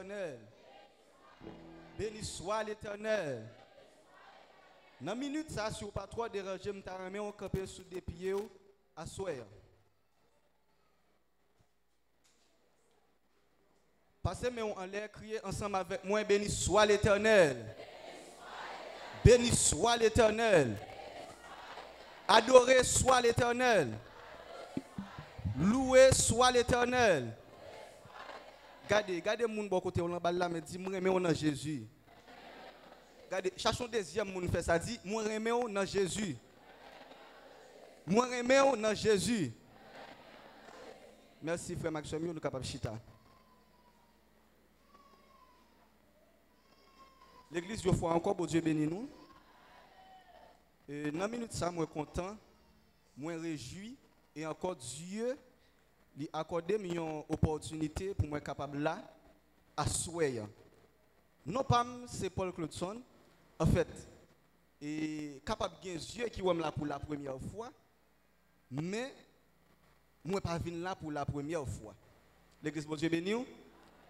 l'Éternel. Béni soit l'Éternel. Dans la minute, ça, si vous pas trop dérangé, je vais vous camper sous des pieds à soir. Passez-moi en l'air, criez ensemble avec moi, béni soit l'Éternel. Béni soit l'Éternel. Adoré soit l'Éternel. Loué soit l'Éternel. Regardez mon bon côté, on a là, mais dit, moi on dans Jésus. Regardez, cherchons deuxième monde fait ça, dit, moi on dans Jésus. Moi on dans Jésus. Merci frère Maxime, nous sommes capables de chita. L'église, je fois encore, bon Dieu béni nous. Et dans la minute, ça, moi content, moi réjoui, et encore Dieu lui accordé une opportunité pour moi capable là, à souhaiter. Non pas c'est Paul Claudson, en fait, et capable de Dieu qui est là pour la première fois, mais moi pas venir là pour la première fois. L'église, bon Dieu béni.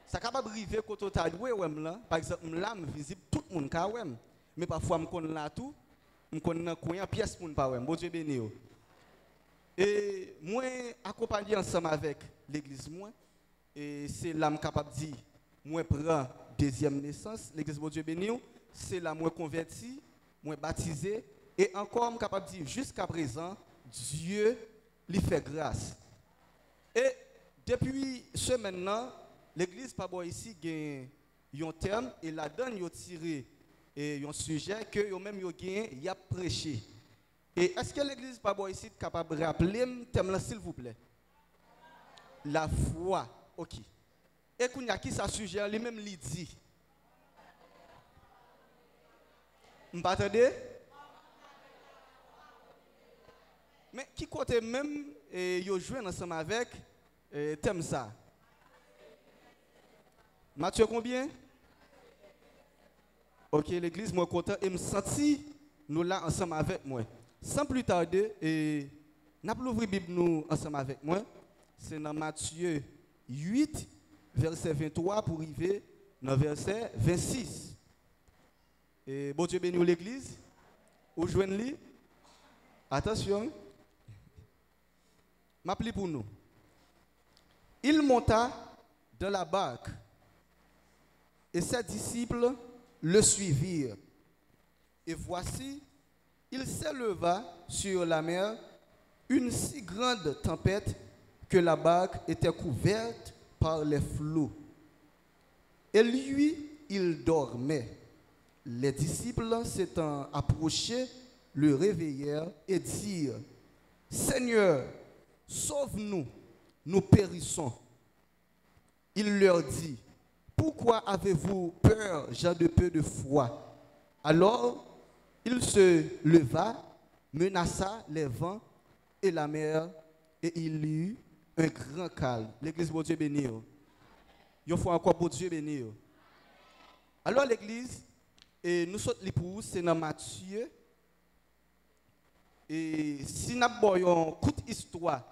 Ça capable arriver quand on t'a doué là, par exemple là me visible tout le monde ka wem, mais parfois me connais là tout, me connais dans coin pièce pour pas wem. Bon Dieu béni. Et moi accompagné ensemble avec l'église moi et c'est là me capable dire moi prend deuxième naissance, l'église bon Dieu béni, c'est là moi converti, moi baptisé et encore me capable dire jusqu'à présent Dieu lui fait grâce. Et depuis ce maintenant l'église pas ici gagne un terme et la donne yo tiré et un sujet que yo même yo gagne y a prêché. Et est-ce que l'église pas ici capable de rappeler thème là s'il vous plaît? La foi. OK. Et qu'on y a qui ça sujet lui même lui dit. M'attendez? Mais qui côté même yo joué ensemble avec thème ça? Matthieu combien? Ok, l'église, moi content et me senti nous là ensemble avec moi. Sans plus tarder, et nous allons ouvrir la Bible nous ensemble avec moi. C'est dans Matthieu 8, verset 23 pour arriver dans verset 26. Et bon Dieu béni l'église. Où joignez-le? Attention. M'appelez pour nous. Il monta dans la barque. Et ses disciples le suivirent. Et voici, il s'éleva sur la mer une si grande tempête que la barque était couverte par les flots. Et lui, il dormait. Les disciples s'étant approchés, le réveillèrent et dirent, « Seigneur, sauve-nous, nous périssons. » Il leur dit, pourquoi avez-vous peur, gens de peu de foi? Alors, il se leva, menaça les vents et la mer, et il y eut un grand calme. L'église, bon Dieu béni. Il faut encore bon Dieu béni. Alors, l'église, et nous sommes pour c'est dans Matthieu. Et si nous avons une courte histoire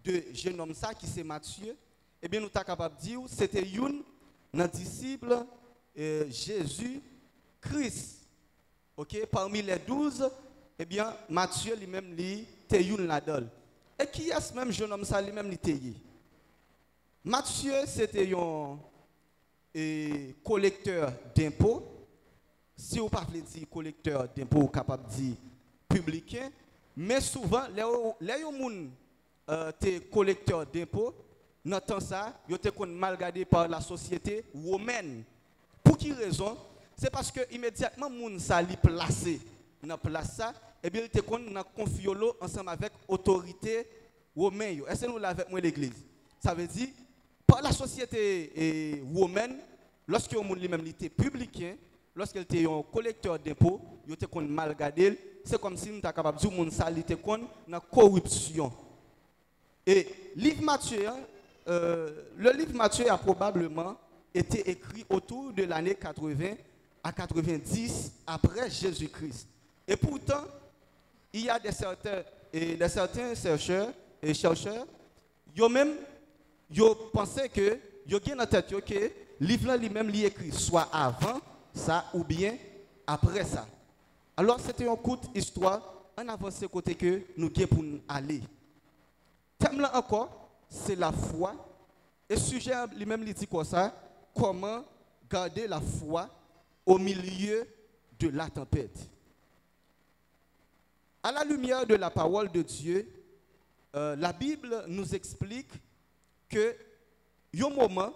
de jeune homme ça qui c'est Matthieu, eh bien, nous sommes capables de dire c'était une notre disciple Jésus-Christ. OK, parmi les 12, eh bien Matthieu lui-même lui était une là-dedans. Et qui est ce même jeune homme ça lui-même lui était? Matthieu c'était un collecteur d'impôts. Si vous parlez de collecteur d'impôts, capable de dire publicain, mais souvent les gens qui collecteur d'impôts dans temps ça, ils étaient mal gardés par la société romaine. Pour quelle raison? C'est parce que immédiatement moun ça li placé dans place ça, et bien il était confié ensemble avec autorité romaine. Est-ce que nous l'avons avec moi l'église? Ça veut dire par la société romaine, lorsque moun lui-même était publicain, lorsqu'il était un collecteur d'impôts, il était mal gardé, c'est comme si nous étions capables de dire moun ça li était dans corruption. Et livre Matthieu le livre Matthieu a probablement été écrit autour de l'année 80 à 90 après Jésus-Christ. Et pourtant, il y a des certains chercheurs, ils pensaient que, ils ont dans tête que livre là lui-même lui écrit soit avant ça ou bien après ça. Alors c'était une courte histoire, en avance côté que nous avons pour nous aller. Thème là encore, c'est la foi. Et sujet lui-même lui dit quoi ça? Comment garder la foi au milieu de la tempête. À la lumière de la parole de Dieu, la Bible nous explique que, un moment,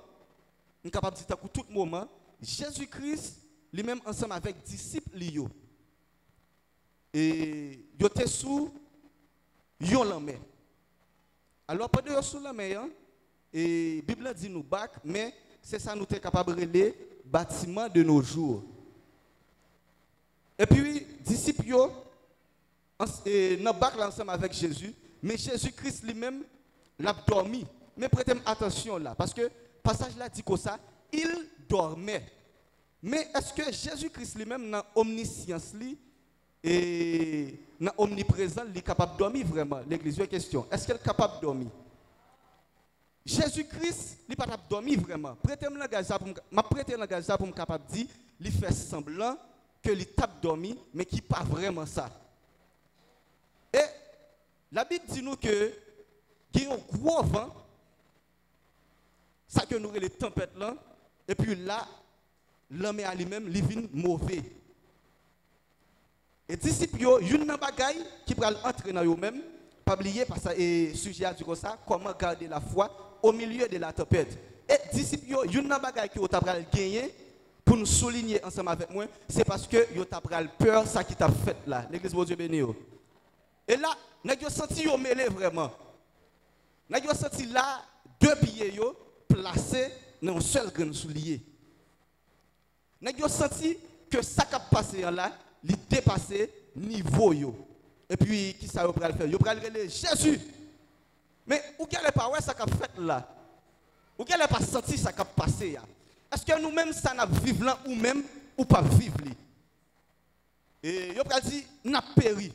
nous sommes capables de dire que tout moment, Jésus-Christ, lui-même ensemble avec les disciples, et il était sous la mer. Alors, pendant que sous la mer, et la Bible dit nous bac, mais c'est ça nous sommes capables de relayer bâtiment de nos jours. Et puis, les disciples, nous bac ensemble avec Jésus, mais Jésus-Christ lui-même l'a dormi. Mais prêtez attention là, parce que le passage là dit comme ça, il dormait. Mais est-ce que Jésus-Christ lui-même, dans l'omniscience, et dans l'omniprésence, il est capable de dormir vraiment? L'église, une question. Est-ce qu'il est capable de dormir? Jésus-Christ, il n'est pas capable de dormir vraiment. Prêtez-moi langage pour me capable de dire, il fait semblant que il tape dormi, mais qui n'est pas vraiment ça. Et la Bible dit nous que il y a un gros vent, ça que nous avons les tempêtes là, et puis là, l'homme à lui-même, il vient mauvais. Et disciples, il y a une bagaille qui va entrer dans eux-mêmes, pas oublier parce que le sujet a dit comme ça, comment garder la foi au milieu de la tempête. Et disciples, il y a une bagaille qui va gagner pour nous souligner ensemble avec moi, c'est parce que vous avez peur ça qui t'a fait là. L'église de Dieu béni. Et là, nous avons senti vous mêlé vraiment. Nous avons senti là deux pieds placés dans un seul grain soulier. Nous avons senti que ça qui a passé là, il dépassé niveau yo. Et puis qui ça vous le faire? Vous allez Jésus. Mais où qu'elle n'est pas ouais ça qui a fait là? Où qu'elle n'est pas senti ça qui a passé là? Est-ce que nous-mêmes ça n'a vivre là ou même ou pas vivre là? Et vous allez dire n'a péri.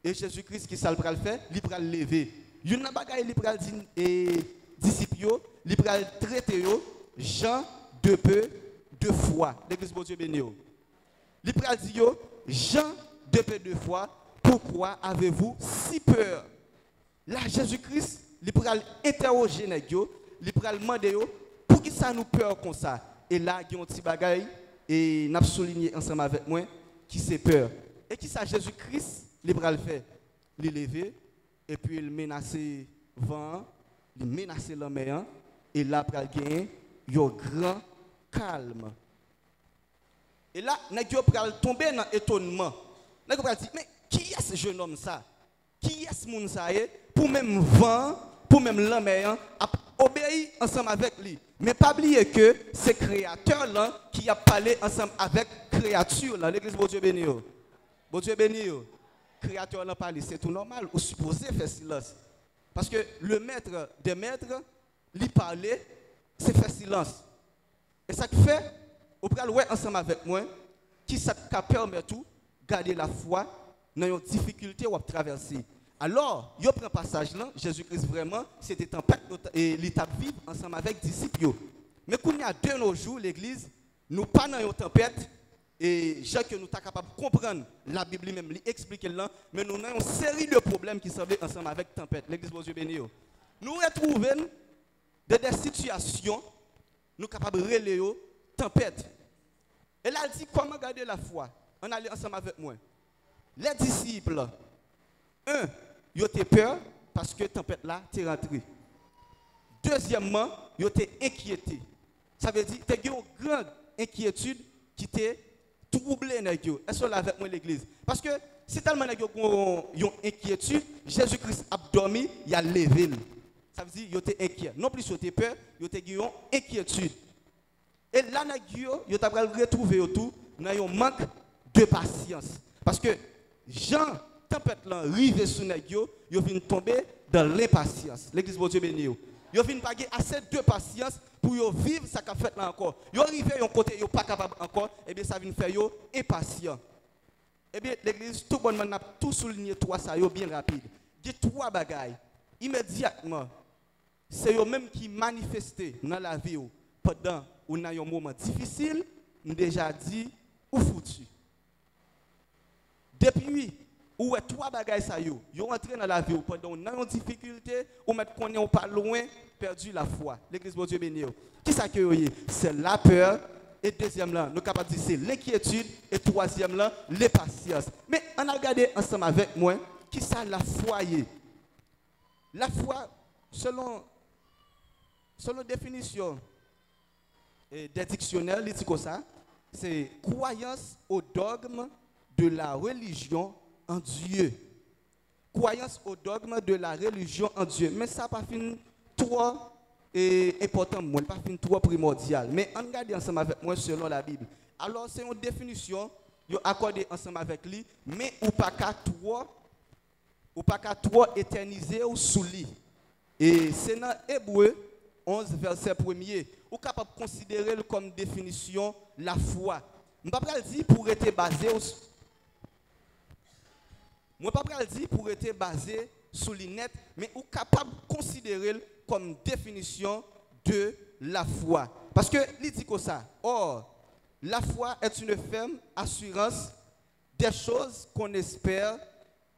Et Jésus-Christ qui ça le faire? Il va le lever. Il n'a pas il va dire disciples, il va traiter Jean de peu de foi. L'église de Dieu béni. Il va dire Jean de peu de foi, pourquoi avez-vous si peur? Là Jésus-Christ, il va interroger il va demander pour qui ça nous peur comme ça. Et là il y a un petit bagaille et n'a souligné ensemble avec moi qui c'est peur. Et qui ça Jésus-Christ il va le faire? Il lever et puis il menacer vent, il menacer la mer et là il va gagner un grand calme. Et là, nous allons tomber dans l'étonnement. Nous allons dire, mais qui est ce jeune homme ça? Qui est ce monde ça? Pour même vent, pour même la mer, obéir ensemble avec lui. Mais pas oublier que c'est créateur là qui a parlé ensemble avec créature là. L'église de Dieu béni. Bon Dieu béni. Créateur là parle, c'est tout normal. Ou supposé faire silence. Parce que le maître des maîtres, lui parler, c'est faire silence. Et ça fait, vous pouvez le ensemble avec moi, qui ça permet tout, garder la foi dans une difficulté ou à traverser. Alors, il prend passage là, Jésus-Christ vraiment, c'était tempête et l'étape vivre ensemble avec les disciples. Mais quand il y a de nos jours, l'église, nous pas dans une tempête, et j'ai que nous sommes capables de comprendre la Bible même, l'expliquer là, mais nous avons une série de problèmes qui sont ensemble avec la tempête. L'église de Dieu béni. Nous retrouvons des situations, nous sommes capables de relayer tempête. Et là, elle dit comment garder la foi. On allait ensemble avec moi. Les disciples, ils ont peur parce que la tempête là, est rentrée. Deuxièmement, ils ont inquiétés. Ça veut dire qu'ils ont une grande inquiétude qui t'est troublée. Est-ce que là avec moi l'église? Parce que si tellement ils ont une inquiétude, Jésus-Christ a dormi, il a levé. Ça veut dire qu'ils ont inquiets. Non plus ils ont peur, ils ont une inquiétude. Et là, ils ont retrouvé autour dans un manque de patience. Parce que Jean, tempête là, arrivé sur les ils viennent tomber dans l'impatience. L'église de Dieu béni. Ils viennent pas assez de patience pour vivre ce qu'a fait là encore. Ils arrivent à un côté, ils ne sont pas capables encore, et bien ça vient faire impatient. Et bien l'église, tout le monde a tout souligné trois ça bien rapide. Il y a trois bagailles. Immédiatement, c'est eux-mêmes qui manifestent dans la vie. pendant ou dans un moment difficile, nous déjà dit ou foutu. Depuis ou trois bagages ça yo rentré dans la vie pendant on a une difficulté ou mettre connaît ou pas loin perdu la foi. L'église bon Dieu béni. Qui ça que c'est la peur et deuxième là nous capable dire c'est l'inquiétude et troisième là l'impatience. Mais on a regardé ensemble avec moi qui ça la foi est. La foi selon définition des dictionnaires, il dit comme ça, c'est croyance au dogme de la religion en Dieu. Croyance au dogme de la religion en Dieu. Mais ça n'a pas fini trop important, pas fini trop primordial. Mais on regarde ensemble avec moi selon la Bible. Alors c'est une définition, vous accordez ensemble avec lui, mais ou pas qu'à trop éterniser ou sous lui. Et c'est dans Hébreu 11, verset 1er. Ou capable de considérer comme définition la foi. Je ne vais pas dire pour être basé sur l'innet, mais ou capable de considérer comme définition de la foi. Parce que il dit comme ça. Or, la foi est une ferme assurance des choses qu'on espère,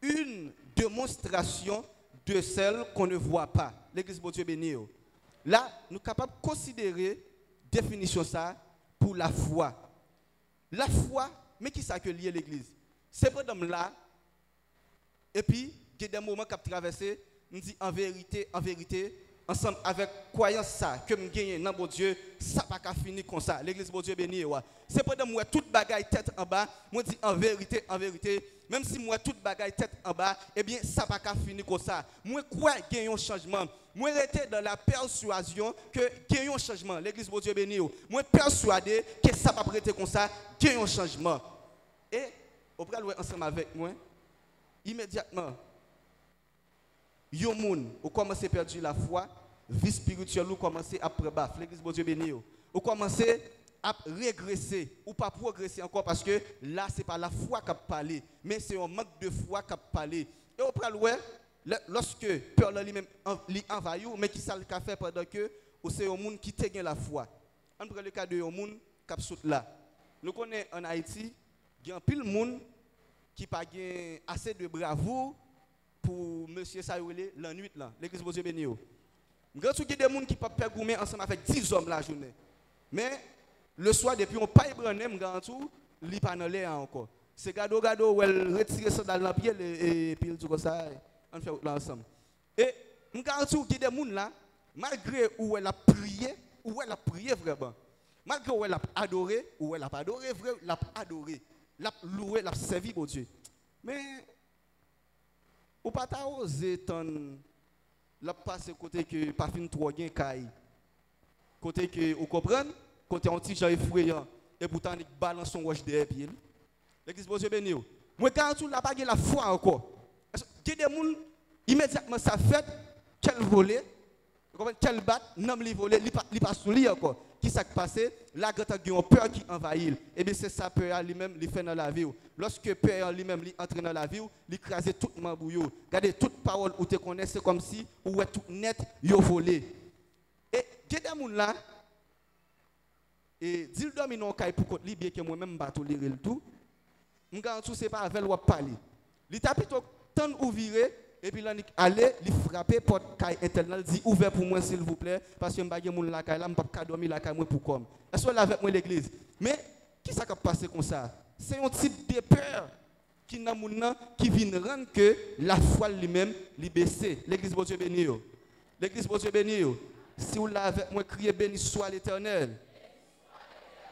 une démonstration de celles qu'on ne voit pas. L'église de Dieu béni. Là, nous sommes capables de considérer définition ça pour la foi. La foi, mais qui ça que lié l'église? C'est pas d'homme là. Et puis, il y a des moments qui ont traversé, nous dit en vérité, ensemble avec croyance ça, que nous gagnons dans mon Dieu, ça n'a pas fini comme ça. L'église de Dieu béni. C'est pas de moi toute bagaille tête en bas, moi dis en vérité, même si moi toute bagaille tête en bas, eh bien ça n'a pas fini comme ça. Moi crois gagnons un changement. Moi j'étais dans la persuasion que gagnons un changement. L'église de Dieu béni. Moi persuadé que ça va pas être comme ça, gagnons un changement. Et au pral ensemble avec moi, immédiatement yo moun ou commencé à perdre la foi, vie spirituelle ou commencé à prendre l'église de Dieu béni ou commencé à régresser ou pas progresser encore parce que là c'est pas la foi qui a parlé mais c'est un manque de foi qui a parlé. Et au pral lorsque peur lui-même envahit mais qui ça le fait pendant que ou c'est un monde qui te gagne la foi. On prend le cas de un monde qui saute là. Nous connaissons en Haïti, il y a un pile monde qui pas assez de bravoure pour monsieur Sayoulé la nuit là, l'église de Dieu béni. Quand tu as des gens qui peuvent pergoumer ensemble avec 10 hommes la journée. Mais le soir depuis on pas Ibrahim tout, il pas dans l'air encore. C'est gado où elle retire ça dans la pied et puis tout comme ça on fait là ensemble. Et quand tu as des gens là malgré où elle a prié vraiment. Malgré où elle a adoré ou elle a pas adoré vrai, l'a adoré, l'a loué, l'a servi pour Dieu. Mais ou pas ta osé ton la passer côté que pas fin trop gain caille côté que vous comprenez côté un petit gens effrayant et pourtant il balance son roche derrière pied l'église de Dieu béni moi quand tu n'a pas la foi encore il y a des gens immédiatement ça fait quel voler quel bat non li voler li pas sous lui encore qui s'est passé là quand tu as peur qui envahit et bien c'est ça peur lui-même li fait dans la vie lorsque peur lui-même li entre dans la vie li écraser tout mambouyo regardez toute parole ou te connais c'est comme si ou est tout net yo volé et il y a des gens là et dit dormi non kay pour côté li bien que moi même pas tolérer le tout m'gan tout c'est pas avec ou parler li t'a plutôt temps ou virer et puis là aller li frapper porte kay internal dit ouvert pour moi s'il vous plaît parce que m'pa gen moun la kay là m'pa ka dormir la kay moi pour comme est-ce que là avec moi l'église mais qui ça qui passé comme ça c'est un type de peur qui n'a moun qui vient rendre que la foi lui-même li baisser l'église de Dieu béni l'église de Dieu béni si vous là avec moi crier béni soit l'Éternel.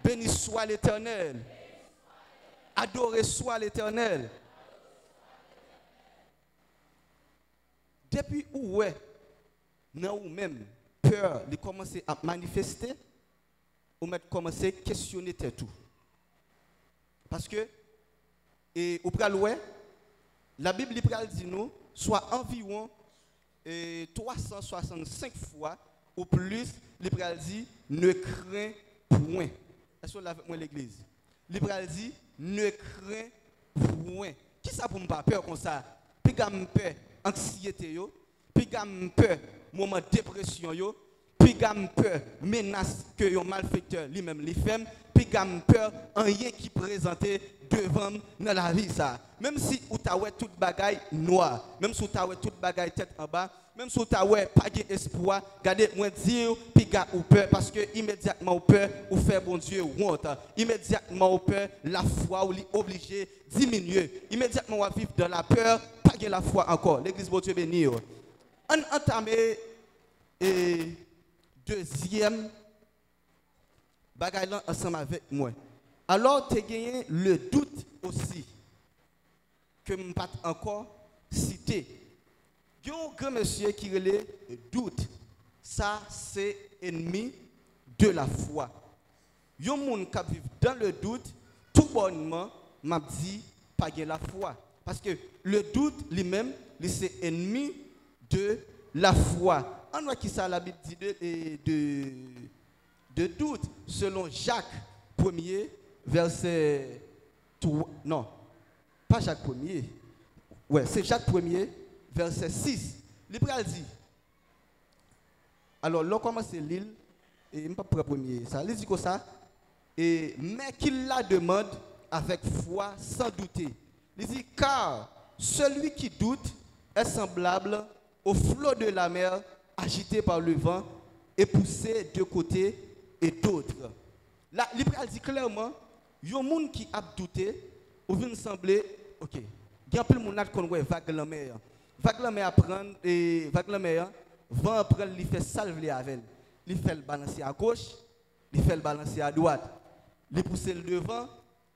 Béni soit l'Éternel. Adoré soit l'Éternel. Depuis où non ou même peur de commencer à manifester, ou même commencer à questionner tout. Parce que et au pral la Bible dit nous soit environ 365 fois ou plus, l'Ibral dit ne crains point. Est-ce que vous l'avez avec moi l'église? L'Ibral dit ne crains point. Qui ça pour me pas peur comme ça? Puis gamme peur anxiété yo, puis gamme peur moment dépression yo, puis gamme peur, menace que un malfaiteur lui-même lui fait, puis gamme peur, rien qui présenté devant dans la vie ça. Même si ou ta ouais toute bagaille noire, même si ou ta ouais toute bagaille tête en bas, même si ou ta ouais pas d'espoir, gardez moi dire puis gars ou peur parce que immédiatement ou peur ou faire bon Dieu honte. Immédiatement ou peur la foi ou obligé diminuer. Immédiatement ou vivre dans la peur, pas la foi encore. L'église bon Dieu béni. On entame et deuxième bagaille là ensemble avec moi. Alors tu as gagné le doute aussi que je ne pas encore cité. Il y a un grand monsieur qui relève le doute. Ça c'est ennemi de la foi. Il y a un monde qui vit dans le doute, tout bonnement m'a dit pas de la foi parce que le doute lui-même c'est ennemi de la foi. On voit qui ça la Bible dit de doute selon Jacques 1er verset 3, non pas Jacques 1er, ouais c'est Jacques 1er verset 6. L'Hébreu dit alors là commence l'île et pas pour premier ça il dit comme ça et mais qu'il la demande avec foi sans douter. Il dit car celui qui doute est semblable au flot de la mer agité par le vent et poussé de côté et d'autre. Là, l'Hébreu dit clairement, il y a un monde qui a douté, ou vient sembler, ok, il y a plein de monde qui a vague la mer. Vague la mer prend, et vague la mer, vent prend, il fait salver avec. Il fait le balancer à gauche, il fait le balancer à droite. Il pousse le devant,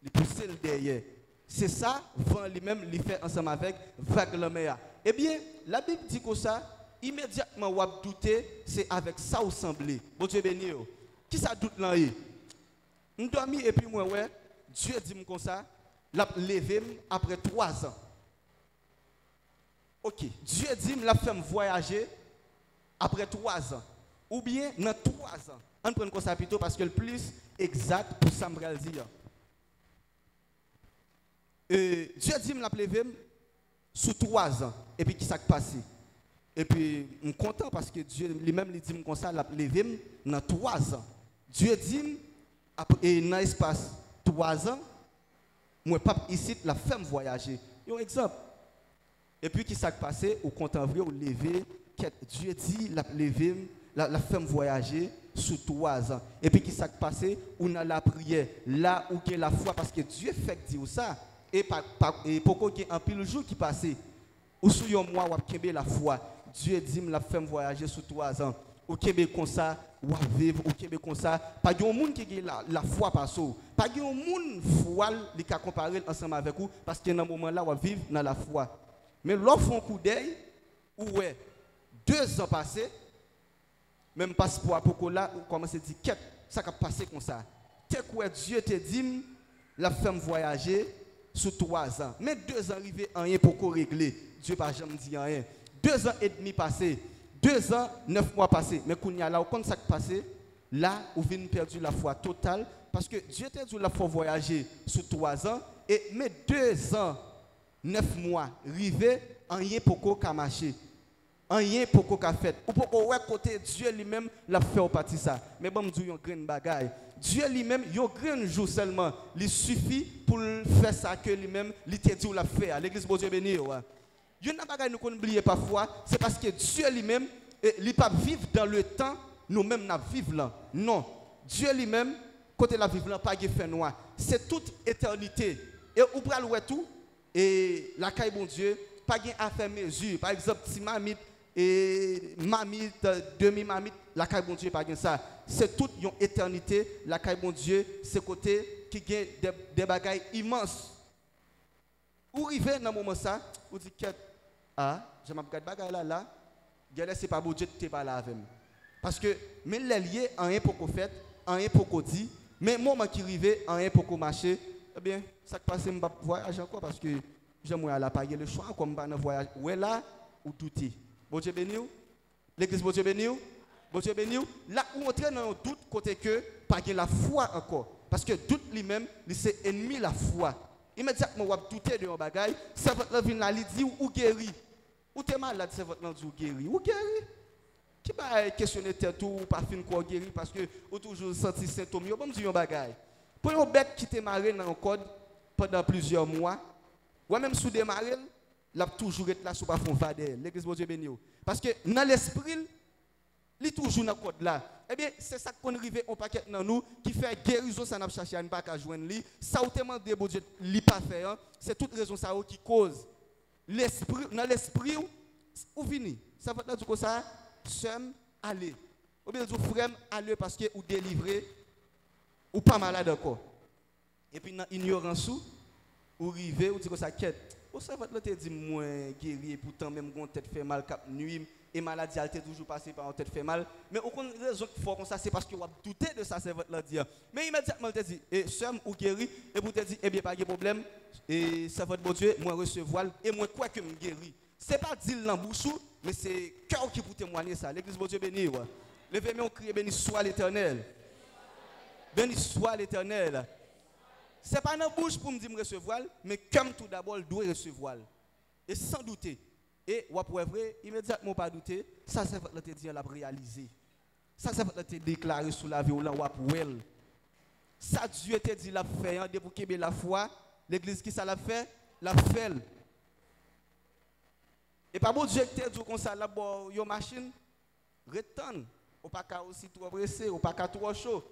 il pousse le derrière. C'est ça, vent lui-même, il fait ensemble avec vague la mer. Eh bien, la Bible dit que ça, immédiatement, ou a douté, c'est avec ça ou semblé. Bon Dieu béni. Qui ça doute là? Nous dormi et puis moi, ouais, Dieu dit comme ça, l'a levé après 3 ans. Ok, Dieu dit l'a fait me voyager après 3 ans. Ou bien dans 3 ans. On prend comme ça plutôt parce que le plus exact pour ça me dire. Dieu dit l'a levé sous 3 ans. Et puis qui s'est passé? Et puis je suis content parce que Dieu lui-même lui dit comme ça, l'a levé dans 3 ans. Dieu dit et dans l'espace 3 ans, moi papa ici la femme voyager. Un exemple. Et puis qui s'est passé au content vrai au lever, Dieu dit la lever la femme voyager sous 3 ans. Et puis qui s'est passé on a la prière là où que la foi parce que Dieu fait dire ça et pourquoi il y a un pile jour qui passé ou sous un mois ou a la foi. Dieu dit la femme voyager sous 3 ans. Au Québec comme ça, ou à vivre au Québec comme ça, pas de monde qui a la foi par ça. Pas de monde foi qui a comparé ensemble avec vous parce que dans ce moment-là, on vivre dans la foi. Mais l'offre un coup d'œil, ouais, 2 ans passés, même passeport pour là, on commence à dire qu'est ça qui a passé comme ça. Tel que Dieu te dit, la femme voyager sous 3 ans. Mais 2 ans arrivés, rien pour régler. Dieu n'a jamais dit rien. 2 ans et demi passés. 2 ans, 9 mois passés. Mais quand il y a là, quand ça passé, là, vous venez perdre la foi totale. Parce que Dieu t'a dit la foi voyager sous 3 ans. Et mais 2 ans, 9 mois, arrivé, rien pour qu'on marché. Rien pour qu'on fait. Ou pour qu'on côté Dieu lui-même l'a fait au parti ça. Mais bon, je dis un grand bagaille. Dieu lui-même, il y a un grand jour seulement. Il suffit pour faire ça que lui-même, il t'a dit l'a fait. L'église de Dieu béni. Il y a un bagage nous n'oublions parfois, c'est parce que Dieu lui-même, il ne pas vivre dans le temps, nous-mêmes nous vivons là. Non. Dieu lui-même, côté la vivre là, pas de fin noir. C'est toute éternité. Et vous pouvez le tout, et la caille bon Dieu, pas de affaire mesure. Par exemple, si mamite, et mamite, demi-mamite, la caille bon Dieu, pas de ça. C'est toute une éternité, la caille bon Dieu, c'est côté qui a des bagailles immenses. Ou arrivez dans ce moment ça, vous dites que ah, je m'en regarde bagaille là, c'est pas bon Dieu qui te parle avec moi. Parce que même les liés en rien pour qu'on fait, en rien pour qu'on dit, mais moment qui arrive en rien pour qu'on marche, eh bien, ça passe me voyage encore parce que j'aimerais la payer le choix comme pas dans voyage. Ou est là ou douter. Bon Dieu béni. L'église bon Dieu béni. Bon Dieu béni. Là où on traîne dans un doute côté que pas la foi encore parce que doute lui-même, c'est ennemi la foi. Immédiatement, on va douter de un bagage. C'est votre vie là, il dit ou guéri. Ou t'es malade, c'est votre nom dit ou guéri. Ou guéri. qui va questionner tête ou pas fin quoi guéri parce que ou toujours senti symptômes yo bon me dire un bagage pour une bête qui te maré dans un code pendant plusieurs mois ou même sous démarrer l'a toujours être là sous pas fond vadel l'église bon Dieu béni parce que dans l'esprit il toujours dans code là eh bien c'est ça qu'on arrive on paquet dans nous qui fait guérison ça n'a cherché à ne pas qu'à joindre lui ça ou tellement de bon Dieu li pas faire c'est toute raison ça qui cause l'esprit dans l'esprit ou fini ça va dire que ça seul aller ou bien dire frère aller parce que ou délivré ou pas malade encore et puis dans ignorance ou river ou dire que ça quête ou ça va te dire moi guéri et pourtant même gon tête fait mal cap nuit et maladie elle t'est toujours passé par tête fait mal mais aucune raison fort comme ça c'est parce que vous douter de ça c'est votre dire mais immédiatement te dit et seul ou guéri et pour te dire eh bien pas de problème et ça votre bon Dieu moi recevoir et moi quoi que me guéri c'est pas dire dans bouche mais c'est cœur qui pour témoigner ça l'église bon Dieu béni ouais levez-moi on crie béni soit l'Éternel béni soit l'Éternel c'est pas dans bouche pour me dire me recevoir mais comme tout d'abord doit recevoir et sans douter et ou après vrai immédiatement pas douter ça c'est votre te dire la réaliser ça c'est votre te déclarer sous la vie ou là ou après ça Dieu te dit la faire depuis que la foi l'église qui ça l'a fait et pas bon Dieu te dit comme ça là bon yo machine retourne ou pas ka aussi trop pressé ou pas ka trop chaud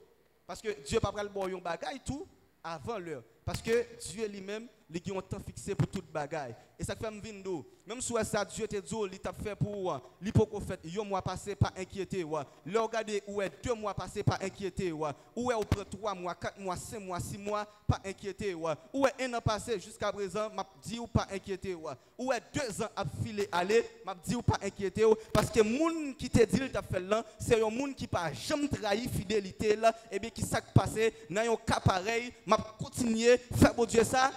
parce que Dieu pas pral bon yon bagaille tout avant l'heure parce que Dieu lui-même il a un temps fixé pour toute bagaille et ça fait me vindo même si ça Dieu te dit il t'a fait pour li poko fait un mois passé pas inquiété le regarder ou est 2 mois passé pas inquiété ou est au près 3 mois 4 mois 5 mois 6 mois pas inquiété ou est 1 an passé jusqu'à présent m'a dit ou pas inquiété ou est 2 ans à filer aller m'a dit ou pas inquiété parce que moun qui te dit il t'a fait là c'est un moun qui pas jamais trahi fidélité là et bien qui ça passé dans un cas pareil m'a continuer faire bon Dieu ça.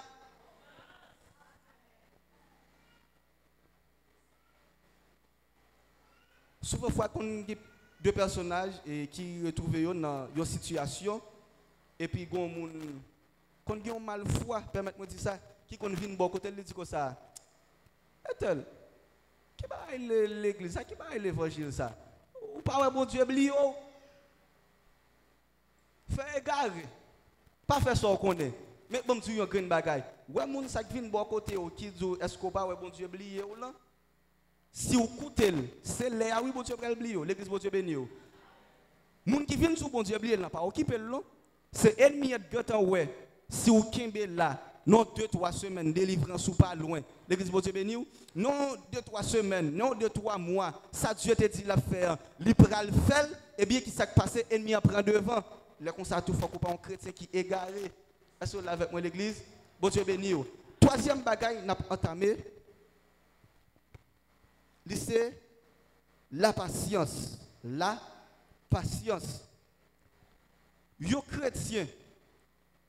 Souvent, qu'on a 2 personnages qui retrouvent dans une situation, et puis quand on a mal foi, permettez-moi de dire ça, qui vient de bon côté, il dit que ça, est-elle, qui va l'église, qui va l'évangile, ça, ou pas, bon Dieu, oublié, fait égard, pas faire ça qu'on connaît, mais bon Dieu, il y a une bagaille, ouais, mon ça qui vient de bon côté, qui dit, est-ce qu'on pas, bon Dieu, oublié, ou là? Si vous écoutez, c'est là, oui, bon Dieu, l'église, bon Dieu, béni. Les gens qui viennent sur bon Dieu, ils n'ont pas occupé le long. C'est ennemi de Gatan, ouais. Si vous êtes là, non 2-3 semaines, délivrance ou pas loin. L'église, bon Dieu, béni. Non 2-3 semaines, non 2-3 mois. Ça, Dieu te dit l'affaire. L'ipral fait, et bien, qui s'est passé, ennemi prend devant. Le comme ça, tout faut pas un chrétien qui est égaré. Est-ce que vous l'avez avec moi, l'église? Bon Dieu, béni. Troisième bagaille, n'a pas entamé. C'est la patience. La patience. Yo chrétien,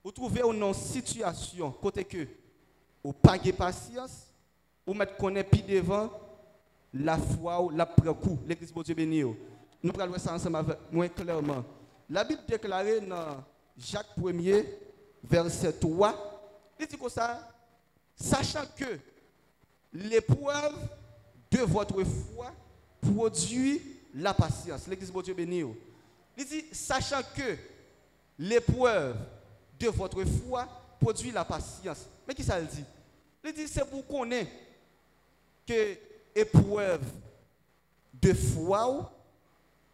vous trouvez une situation côté que vous pas de patience, vous mettez connaît puis devant la foi ou la prend-coup. L'église de Dieu béni. Nous allons voir ça ensemble avec moi clairement. La Bible déclare dans Jacques 1er verset 3, il dit comme ça, sachant que l'épreuve de votre foi produit la patience. L'église de Dieu béni. Il dit, sachant que l'épreuve de votre foi produit la patience. Mais qui ça le dit? Il dit, c'est pour connaître que l'épreuve de foi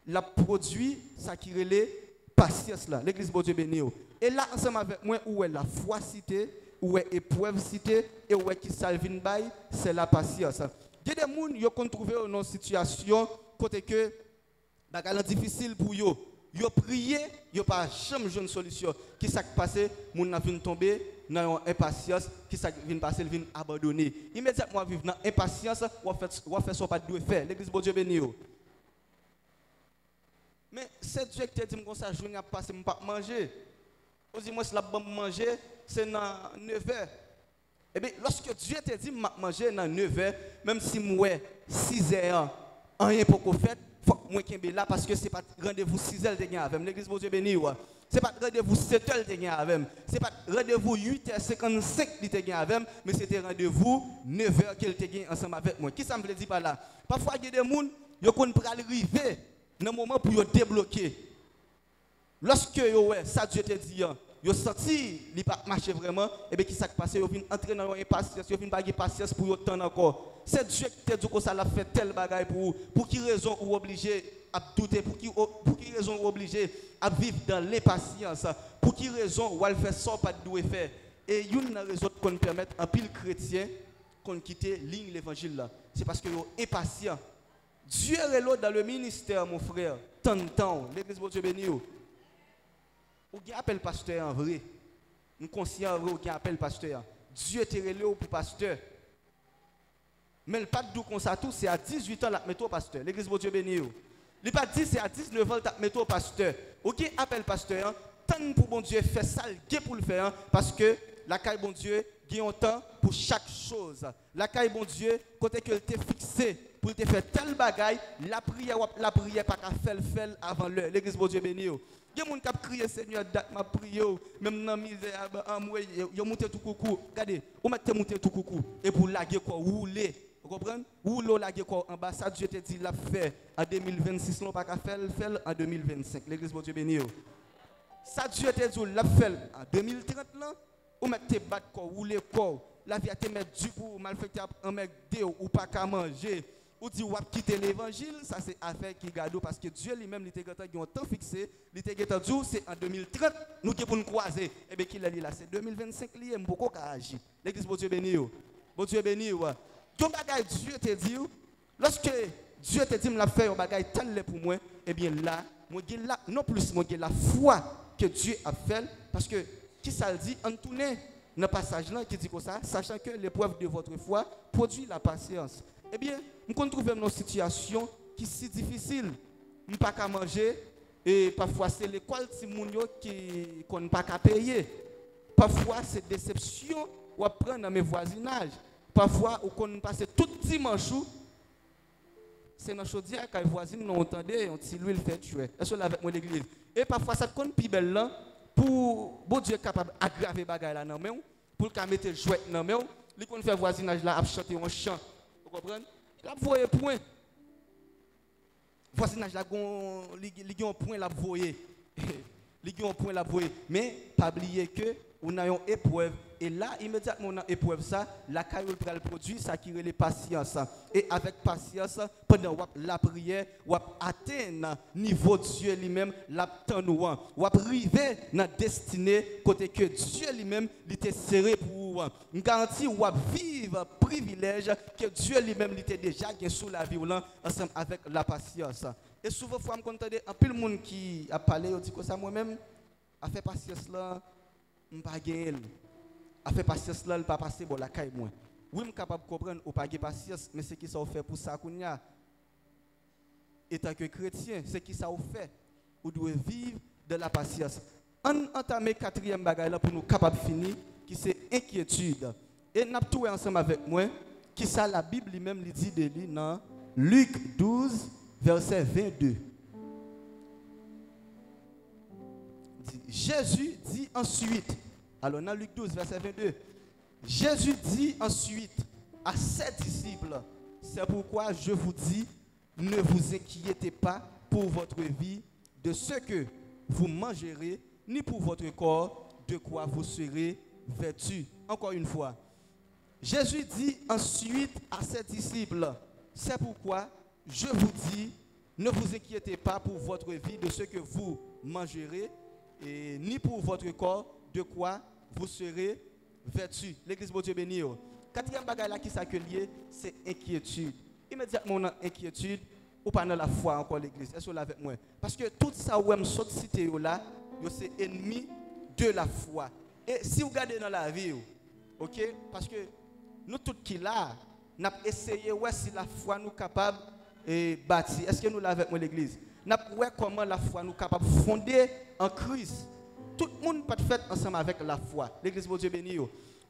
la produit, ça qui relève patience là. L'église de Dieu béni. Et là, ensemble avec moi, où est la foi citée, où est l'épreuve citée, et où est qui salvine bail, c'est la patience. Il y a des gens qui ont trouvé dans une situation côté que c'est difficile pour eux. Ils ont prié, ils n'ont pas jamais une solution. Qui s'est passé? Les gens viennent tomber dans l'impatience. Qui s'est passé? Ils viennent abandonner. Immédiatement, vivre dans l'impatience, on va faire ce qu'on doit faire. L'église de Dieu béni. Mais c'est Dieu qui te dit que ça, je n'ai pas manger. On dit, moi, si je vais manger, c'est dans 9 heures. Eh bien, lorsque Dieu te dit de manger dans 9 heures, même si moi 6 heures, rien pour qu'on fait, il faut que moi sois là parce que ce n'est pas rendez-vous 6 heures de gagner avec. L'église de Dieu béni. Ce n'est pas rendez-vous 7 heures de gagner avec. Ce n'est pas rendez-vous 8h55 de gagner avec, mais c'était rendez-vous 9 heures qu'elle te gagne ensemble avec moi. Qui ça me veut dire par là? Parfois, il y a des gens yo kon pral arriver dans moment pour yo débloquer. Lorsque yo ouais, ça Dieu te dit, yo senti li pas marcher vraiment, et bien qui s'est passé, yo vinn entrer dans une impatience, yo vinn pas patience pour yo temps encore. C'est Dieu qui te dit que ça l'a fait tel bagaille pour qui raison ou obligé à douter, pour qui raison ou obligé à vivre dans l'impatience, pour qui raison ou à faire ça pas de faire. Et une raison qu'on permet un pile chrétien qu'on quitte ligne l'évangile là, c'est parce que yo impatient. Dieu est là dans le ministère mon frère, tant de temps, l'église de Dieu béni. Ou qui appelle pasteur en vrai. Nous conscient en vrai ou qui appelle pasteur. Dieu te relé pour pasteur. Mais le pas de comme ça tout, c'est à 18 ans la mettre au pasteur. L'église de Dieu béni. Il pas dit c'est à 19 ans la mettre au pasteur. Ou qui appelle pasteur, tant pour bon Dieu faire ça, il pour le faire parce que la caille bon Dieu il un temps pour chaque chose. La caille bon Dieu côté que t'es fixé pour te faire tel bagaille, la prière pas qu'à faire avant l'heure. L'église bon Dieu béni. Il y a des gens qui crient Seigneur, date ma prière, même dans la misère, ils montent tout coucou. Regardez, vous mettez monter tout coucou. Et pour laguer quoi, rouler. Vous comprenez? Rouler, laguer quoi, en bas, ça Dieu te dit, l'a fait en 2026, non pas qu'à faire en 2025. L'église de Dieu béni. Ça Dieu te dit, l'a fait en 2030, là, vous mettez battre quoi, rouler quoi. La vie a te mettre du pour malfaiteur, un mec de ou pas qu'à manger. Ou dit ou quitter l'évangile, ça c'est affaire qui garde parce que Dieu lui-même il était un temps fixé, il était dit c'est en 2030 nous qui pour nous croiser et bien qu'il a dit là c'est 2025 lié beaucoup qu'a agi. L'église bon Dieu béni. Bon Dieu béni. Donc bagaille Dieu te dit lorsque Dieu te dit me la faire un bagaille tel pour moi et bien là moi là non plus moi la foi que Dieu a fait parce que qui ça le dit en tourner dans le passage là qui dit comme ça sachant que l'épreuve de votre foi produit la patience. Eh bien, nous nous trouvons dans une situation qui est si difficile. Nous ne pouvons pas manger et parfois c'est l'école qui ne pas payer. Parfois c'est déception ou apprendre dans mes voisinages. Parfois on passe tout dimanche. C'est dans chaudière quand les voisins nous entendent, on dit lui il fait tuer. Est-ce que avec moi l'église? Et parfois ça compte plus belle là pour bon Dieu capable d'aggraver bagaille là dans main pour qu'à mettre jouet dans main, lui qu'on fait voisinage là à chanter un chant. Vous comprenez? La voye point. Voisinage là, il y a un point la voye. Il y a un point la voye. Mais pas oublier que on a une épreuve. Et là, immédiatement, on a une épreuve, ça, la caillou va le produit, ça qui relève patience. Et avec patience, pendant la prière, on atteindre niveau Dieu lui-même, l'abtenouant. On arriver dans la destinée, côté que Dieu lui-même, il était serré pour vous. On garantit, on vivre privilège que Dieu lui-même, il était déjà sous la vie, ensemble avec la patience. Et souvent, il faut me contenter, un peu de monde qui a parlé, on dit que ça moi-même, a fait patience là, je ne pas gagner. A fait patience là, il pas passer bon la caille moi. Oui, je suis capable de comprendre ou pas de patience, mais c'est qui ça fait pour ça qu'on y a. Et tant que chrétien, c'est qui ça fait. Vous devez vivre de la patience. On entame quatrième bagaille là pour nous capable de finir, qui c'est inquiétude. Et nous avons tout ensemble avec moi, qui ça la Bible lui-même lui dit de lui dans Luc 12, verset 22. Jésus dit ensuite, alors dans Luc 12, verset 22, Jésus dit ensuite à ses disciples, c'est pourquoi je vous dis, ne vous inquiétez pas pour votre vie de ce que vous mangerez, ni pour votre corps de quoi vous serez vêtus. Encore une fois, Jésus dit ensuite à ses disciples, c'est pourquoi je vous dis, ne vous inquiétez pas pour votre vie de ce que vous mangerez, et ni pour votre corps de quoi vous serez vêtus. L'église de Dieu béni. Quatrième bagage là qui s'accueille, c'est inquiétude. Immédiatement on a inquiétude ou pas dans la foi encore l'église. Est-ce que vous êtes avec moi? Parce que tout ça où je saute cité là, c'est ennemi de la foi. Et si vous regardez dans la vie, OK? Parce que nous tous qui là, nous avons essayé ouais si la foi nous capable de bâtir. Est-ce que nous l'avons avec moi l'église? Nous avons vu comment la foi nous capable de fonder en Christ. Tout le monde peut faire ensemble avec la foi. L'église de Dieu béni. Il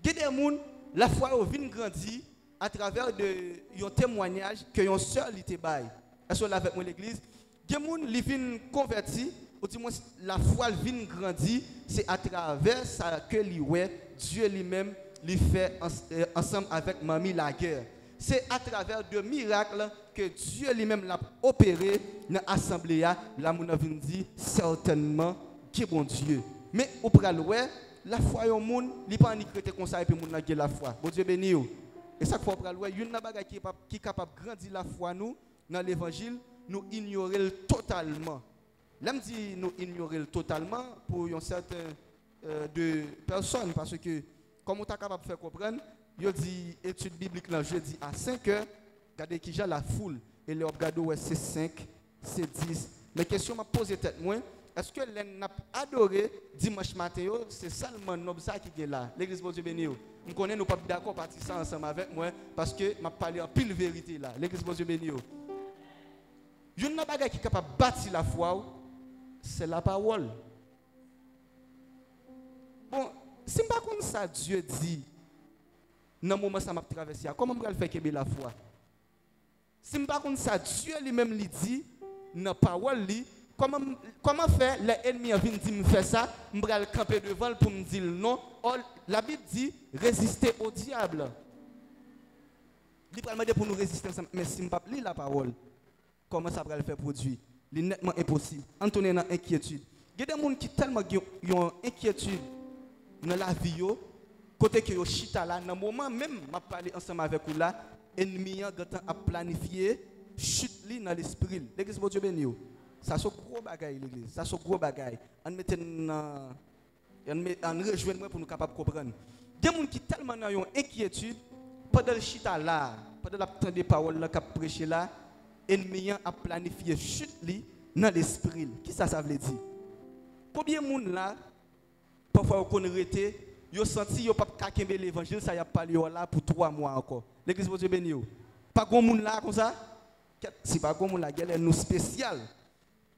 y a des gens, la foi vient grandir à travers un témoignage que yon sœur était bail. Est-ce que vous avec moi l'église? Il y a des gens qui viennent convertir, ou du moins la foi vient grandir, c'est à travers ça que Dieu lui-même lui fait ensemble avec mamie la guerre. c'est à travers de miracles que Dieu lui-même l'a opéré dans l'assemblée. Là, mon avis dit certainement qui est bon Dieu. Mais au pral ouais, la foi au monde, il pas ni créer comme ça et puis moun n'a la foi. Bon Dieu béni yo. Et ça qu'il faut pral ouais, une bagage qui est capable de grandir la foi nous dans l'évangile, nous ignorer totalement. Là me dit nous ignorer totalement pour un certain de personnes parce que comme on est capable de faire comprendre, il dit étude biblique là jeudi à 5 heures, regardez qui j'ai la foule et le regardez ouais c'est 5, c'est 10. Mais question m'a posé tête moi, est-ce que l'on a adoré dimanche matin c'est seulement nous ça qui est là, l'église bon Dieu béni. On connaît nous pas d'accord partir ça ensemble avec moi parce que m'a parlé en pile vérité là, l'église bon Dieu béni. Une bagage qui est capable de bâtir la foi, c'est la parole. Bon, si je ne sais pas ça Dieu dit, dans le moment où ça m'a traversé, comment je vais faire que la foi? Si je ne sais pas ça Dieu lui-même lui dit, dans la parole, comment faire les ennemis viennent dire me faire ça, je vais camper devant pour me dire non. La Bible dit résister au diable. Il va demander pour nous résister ensemble, mais si je ne sais pas lire la parole, comment ça va le faire produire? C'est nettement impossible. Antoine dans inquiétude. Il y a des gens qui tellement ont inquiétude dans la vie, côté que yo chita là, dans le moment même, je parle ensemble avec vous là, l'ennemi a planifié chute dans l'esprit. L'église de Dieu béni. Ça c'est gros bagaille l'église. Ça c'est gros bagaille. On mette en rejoindre pour nous capable comprendre. Il y a des gens qui tellement ont inquiétude pendant le chita là, pendant la des paroles là qu'a prêché là. L'ennemi a planifié chute dans l'esprit. Qui ça veut dire? Combien de monde là, parfois on arrêté, ils ont senti qu'ils n'ont pas qu'à l'évangile, ça y a parlé là pour 3 mois encore. L'église de Dieu béni. Pas grand monde là comme ça. Si pas grand monde là, il y a nous spécial.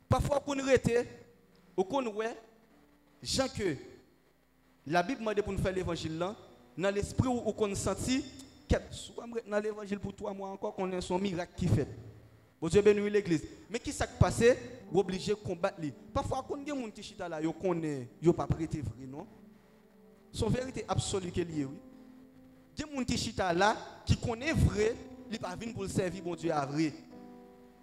Parfois on arrêté, on connaît, Jean que la Bible m'a dit pour nous faire l'évangile là, dans l'esprit où on senti, soit dans l'évangile pour 3 mois encore, qu'on a son miracle qui fait. Bon Dieu béni l'église. Mais qui s'est passé? Vous êtes obligé de combattre. Parfois, quand il y a des gens qui là, ils connaissent, ils ne pas prêté vrai, non? Son vérité absolue qui est liée, oui. Il y a des gens qui là, qui connaissent vrai, ils ne pas venir pour le servir, bon Dieu, à vrai.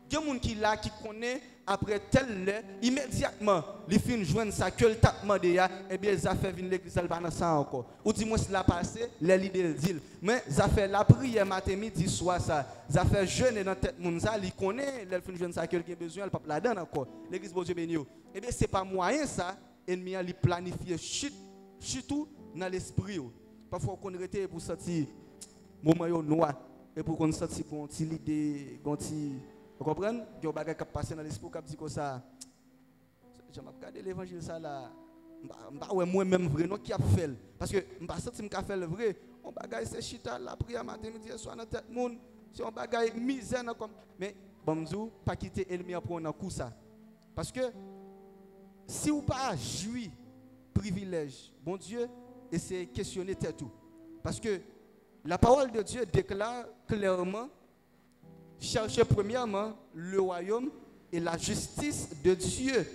Il y a des gens qui là, qui connaissent, après tel lait, immédiatement, ils finissent joindre ça, que le tap demandé, et bien, ça fait venir l'église, elle va dans ça encore. Ou dis-moi si la passé, les leaders disent. Mais ça fait la prière matin, midi, soir, ça fait jeûner dans tête monde ça, ils connaissent, ils finissent joindre ça, quelqu'un a besoin, elle ne peut pas là-dedans encore. L'église, bon Dieu béni. Eh bien, ce n'est pas moyen ça, l'ennemi a planifié surtout dans l'esprit. Parfois, on arrête pour sortir, moment noir, et pour qu'on sortir, qu'on l'idée, qu'on vous comprenez? Il y a des choses qui passent dans l'esprit qui disent que ça. Je vais regarder l'évangile ça là. Moi-même vrai, non qui a fait. Parce que je ne sais pas si je fais le vrai. On bagaille c'est chita, la prière matin, midi, soir dans tête monde. Si on bagaille misère comme. Mais bon, pas quitter l'ennemi pour un coup ça. Parce que si vous pas jouir privilège, bon Dieu, et c'est questionner tout. Parce que la parole de Dieu déclare clairement. Cherchez premièrement le royaume et la justice de Dieu,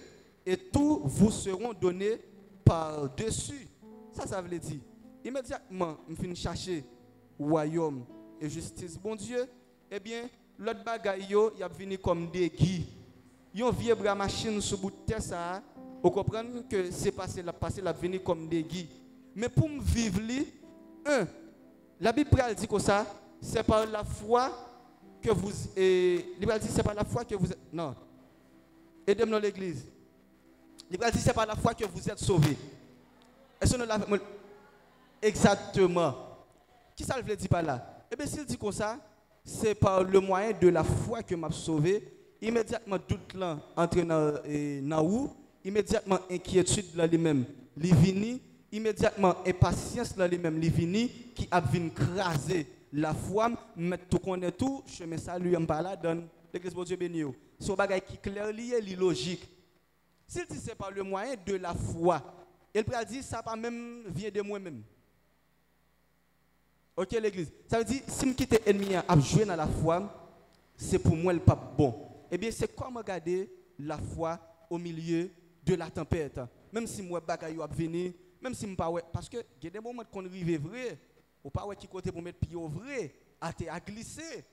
et tout vous seront donnés par-dessus. Ça veut dire, immédiatement, je finis chercher royaume et justice, bon Dieu, eh bien, l'autre bagaille, il a venu comme des guides. Ils ont vieux bras machine sur bout de terre, ça, vous comprenez que c'est passé, la venu comme des guides. Mais pour me vivre, la Bible dit que ça, c'est par la foi que vous dit c'est pas la foi que vous êtes non aidez-moi dans l'église. Il dit c'est pas la foi que vous êtes sauvés. Est-ce que nous l'avons exactement? Qui ça veut dire par là? Eh bien s'il dit comme ça, c'est par le moyen de la foi que m'a sauvé. Immédiatement doute là entre dans où immédiatement inquiétude là lui-même li vini, immédiatement impatience là lui-même li vini qui a vinn craser la foi, mettre tout connaît tout, chemin salut en bas là dans l'église de Dieu béni. C'est un bagage qui clair lié, logique. S'il dit c'est par le moyen de la foi, il peut dire ça pas même vient de moi-même. OK l'église. Ça veut dire si me quitte ennemi à jouer dans la foi, c'est pour moi le pas bon. Eh bien c'est comme regarder la foi au milieu de la tempête. Même si moi bagage a venir, même si me pas parce que il y a des moments qu'on arrive vrai. Ou pas qui côté pour mettre pied au vrai. a glissé.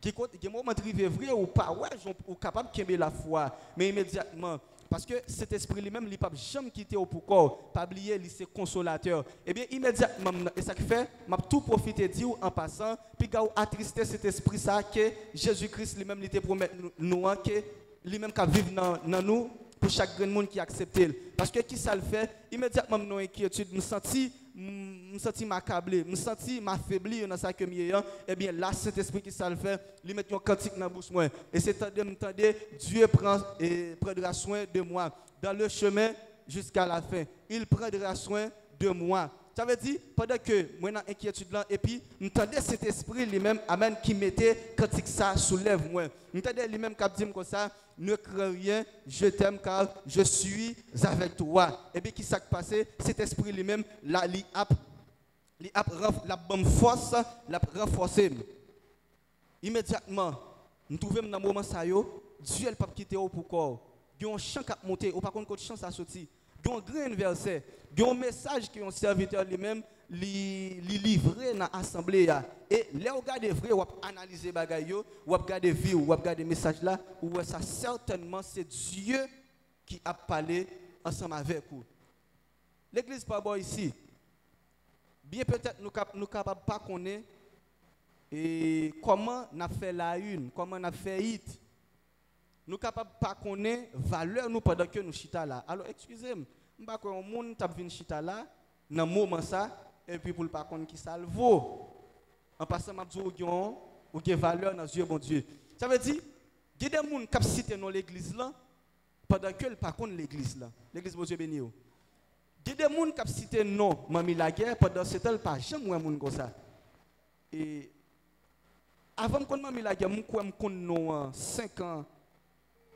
Qui est moment de vrai ou pas, ouais, ou capable de la foi, mais immédiatement, parce que cet esprit lui-même, il ne peut jamais quitter au pourquoi, pas oublier, il c'est consolateur. Eh bien, immédiatement, et ça fait, m'a tout profité de dire en passant, puis quand attristé cet esprit ça que Jésus-Christ lui-même il te promet nous que lui-même qui vivre dans nous pour chaque grand monde qui accepte. Parce que qui ça le fait, immédiatement mon inquiétude, me senti m'accabler, me senti m'affaiblir dans ça que mieux, eh bien là Saint-Esprit qui ça le fait, lui met un cantique dans la bouche moi et c'est attendez Dieu prendra soin de moi dans le chemin jusqu'à la fin. Il prendra soin de moi. Ça veut dire pendant que moi dans inquiétude là et puis m'entendez cet esprit lui-même amen qui mettait cantique ça soulève moi. M'entendez lui-même qui dit comme ça ne crains rien, je t'aime car je suis avec toi. Et bien, qui s'est passé? Cet esprit lui-même, là, il a bonne force, l'a renforcé. Immédiatement, nous trouvons dans le moment ça, Dieu ne peut pas quitter au pourquoi. Il y a un chant qui a monté, ou par contre, quand chant a sorti. Il y a un grand verset, il y a un message que un serviteur lui-même livré dans l'assemblée. Et là, vous regardez vrai, vous analysez les bagages, vous regardez vie, vous regardez le message là, ou ça certainement c'est Dieu qui a parlé ensemble avec vous. L'église pas bon ici. Bien peut-être nous capables pas connaître et comment on a fait la une, comment on a fait hit. Nous capables pas connaître valeur nous pendant que nous chita là. Alors excusez-moi, m'pa ko un monde t'a vinn chita là dans moment ça et puis pour le pas connaître qui ça le vaut. En passant m'a dit ou gen valeur dans Dieu bon Dieu. Ça veut dire il y a des gens qui cité dans l'église là pendant que le pas connaît l'église là. L'église bon Dieu béni yo. Il y a des gens qui cité non Mami la guerre pendant ce temps pas jamais un monde comme ça. Et avant qu'on Mami la guerre, moi connais non 5 ans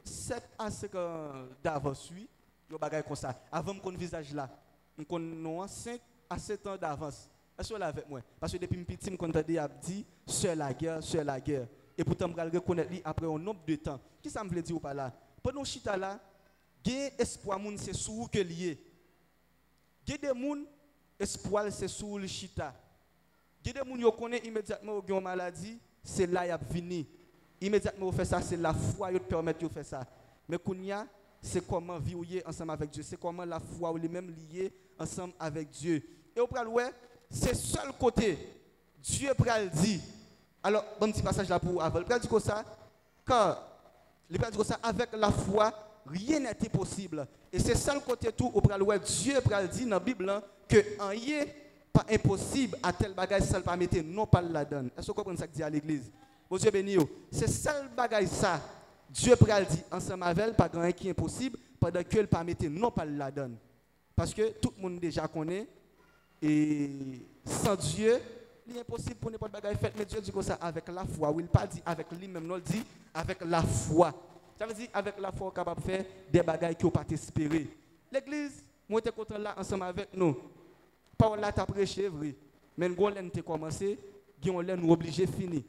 7 à 5 ans d'avance, oui, yo bagay comme ça. Avant mon visage là, on connaît 5 à 7 ans d'avance. Est-ce que là avec moi? Parce que depuis petit, je m'entendais dire seul la guerre, seul la guerre. Et pourtant, je vais reconnaître lui après un nombre de temps. Qui ça me veut dire ou pas là? Pendant chita là, gain espoir moun c'est sous que lié. Gain des moun espoir c'est sous le chita. Gain des moun yo connaît immédiatement ou une maladie, c'est là y a fini. Immédiatement vous faites ça, c'est la foi qui permet de faire ça. Mais Kounia, c'est comment vivre ensemble avec Dieu. C'est comment la foi ou lui-même lié ensemble avec Dieu. Et au pral ouais, c'est seul côté. Dieu pral dit. Alors, bon petit passage là pour avant. Le pral dit comme ça, quand le pral dit comme ça, avec la foi, rien n'est impossible. Et c'est seul côté tout au pral ouais, Dieu pral dit dans la Bible hein, que rien pas impossible à tel bagage seul pas mettre non pas la donne. Est-ce que vous comprenez ça que dit à l'église? Dieu béni. C'est seul bagage ça. Dieu pral dit ensemble avec elle, pas grand qui est impossible, pendant que elle pas mettre non pas la donne. Parce que tout le monde déjà connaît et sans Dieu, il est impossible pour n'importe bagage fait. Mais Dieu dit comme ça avec la foi. Ou il pas dit avec lui-même, non, il dit avec la foi. Ça veut dire avec la foi, on est capable de faire des bagages qui n'ont pas espéré. L'église, moi j'étais content là ensemble avec nous. Paul là t'a prêché vrai. Mais nous avons commencé, nous sommes obligés de finir.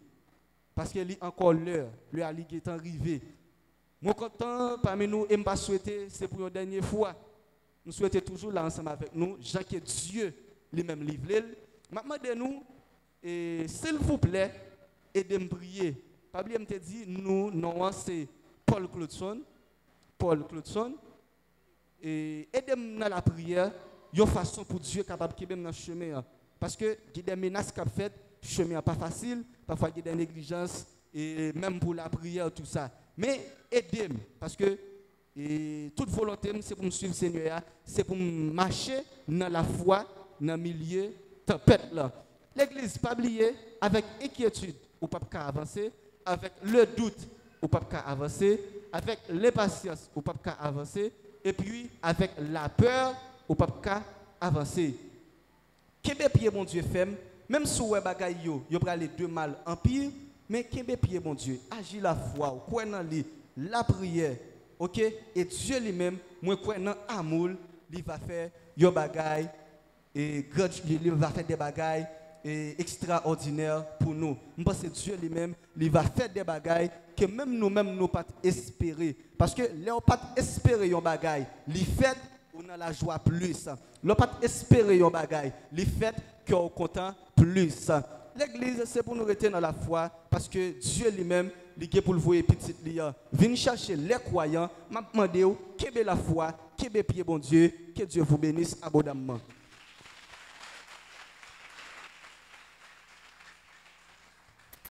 Parce qu'il y a encore l'heure, le Ali est arrivé. Moi, content parmi nous, et je ne souhaiter, c'est pour une dernière fois. Nous souhaitons toujours là ensemble avec nous, Jean que Dieu lui-même livre. Maintenant, nous, s'il vous plaît, aidez-moi à prier. Pabli me dit, nous, non, c'est Paul Claudson. Paul Claudson. Et aidez-moi dans la prière, une façon pour Dieu capable de dans le chemin. Parce que il y a des menaces qu'il a faites. Le chemin n'est pas facile, parfois il y a des négligences, et même pour la prière, tout ça. Mais aidez-moi, parce que toute volonté, c'est pour me suivre le Seigneur, c'est pour marcher dans la foi, dans le milieu de tempête. L'église, pas oublier, avec inquiétude, ou pas avancer, avec le doute, ou pas avancer, avec l'impatience, ou pas avancer, et puis avec la peur, ou pas avancer. Qu'est-ce que mon Dieu fait? Même si vous avez les deux mal en pire, mais qu'est-ce que mon Dieu? Agis la foi, quoi dans la prière, ok? Et Dieu lui-même, moi quoi dans l'amour, il va faire des bagailles et il va faire des bagailles extraordinaires pour nous. Je pense que Dieu lui-même, il va faire des bagailles que même nous-mêmes nous pas espérer, parce que là on pas espérer des bagailles, il fait on a la joie plus. L'on pas espérer un bagage, les fait qu'on content plus. L'église, c'est pour nous rester dans la foi parce que Dieu lui-même, il est pour le voir petit liant. Venez chercher les croyants, m'a demandé, qu'est la foi, qu'est pied bon Dieu, que Dieu vous bénisse abondamment.